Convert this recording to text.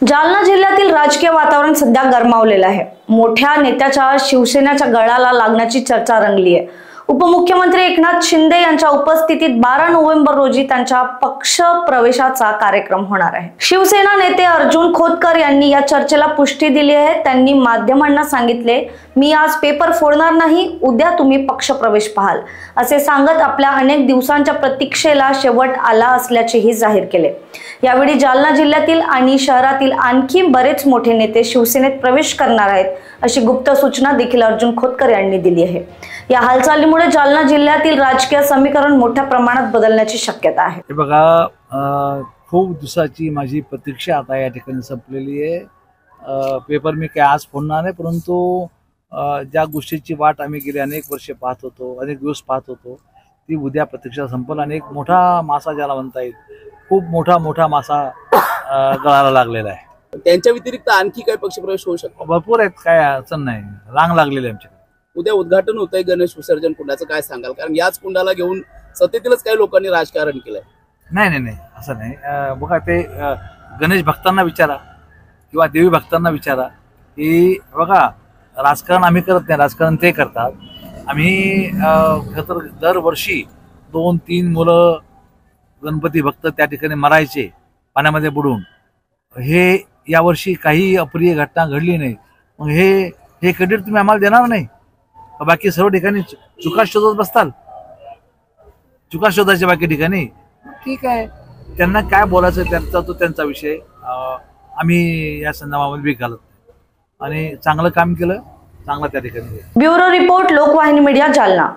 जालना जिल्ह्यातील राजकीय वातावरण सध्या गरमावलेलं आहे। मोठ्या नेत्याच्या शिवसेनेच्या गळाला लागण्याची चर्चा रंगली आहे। उपमुख्यमंत्री एकनाथ शिंदे यांच्या उपस्थितीत 12 नोव्हेंबर रोजी त्यांच्या पक्ष प्रवेशाचा कार्यक्रम होणार आहे। शिवसेना नेते अर्जुन खोतकर यांनी या चर्चेला पुष्टी दिली आहे। त्यांनी माध्यमांना सांगितले, मी आज पेपर फोडणार नाही, उद्या तुम्ही पक्ष प्रवेश पाहाल असे सांगत आपल्या अनेक दिवसांच्या प्रतीक्षेला शेवट आला असल्याचेही जाहीर केले। यावेळी जालना जिल्ह्यातील आणि शहरातील आणखी बरेच मोठे नेते शिवसेनेत प्रवेश करणार आहेत अशी गुप्त सूचना देखील अर्जुन खोतकर यांनी दिली आहे। या हालचालीमुळे जालना जिल्ह्यातील राजकीय समीकरण मोठ्या प्रमाणात बदलण्याची शक्यता आहे। हे बघा, खूप दिवसाची माझी प्रतीक्षा आता या ठिकाणी संपलेली आहे। पेपर मी काय आज फोडणार नाही, परंतु ज्या गोष्टीची वाट आम्ही गेली अनेक वर्षे पाहत होतो, अनेक दिवस पाहत होतो, ती उद्या प्रतीक्षा संपल आणि एक मोठा मासा ज्याला म्हणता येईल, खूप मोठा मासा गळाला लागलेला आहे। त्यांच्या व्यतिरिक्त आणखी काही पक्षप्रवेश होऊ शकतो? भरपूर आहेत, काय अडचण नाही, रांग लागलेली आहे आमच्याकडे। उद्या उद्घाटन होतंय गणेश विसर्जन कुंडाचं, काय सांगाल? कारण याच कुंडाला घेऊन सत्तेतीलच काही लोकांनी राजकारण केलंय। नाही असं नाही। बघा, ते गणेश भक्तांना विचारा किंवा देवी भक्तांना विचारा की बघा, राजकारण आम्ही करत नाही, राजकारण ते करतात। आम्ही खरं तर दरवर्षी 2-3 मुलं गणपती भक्त त्या ठिकाणी मरायचे पाण्यामध्ये बुडून। हे यावर्षी काही अप्रिय घटना घडली नाही, मग हे क्रेडिट तुम्ही आम्हाला देणार नाही? बाकी सर्व ठिकाणी चुका शोधत बसताल, चुका शोधायच्या बाकी ठिकाणी। ठीक आहे, त्यांना काय बोलायचं त्यांचा विषय, आम्ही या संदर्भामध्ये भीक घालत नाही आणि चांगलं काम केलं, चांगलं त्या ठिकाणी। Bureau report, Lokvahini media, Jalna.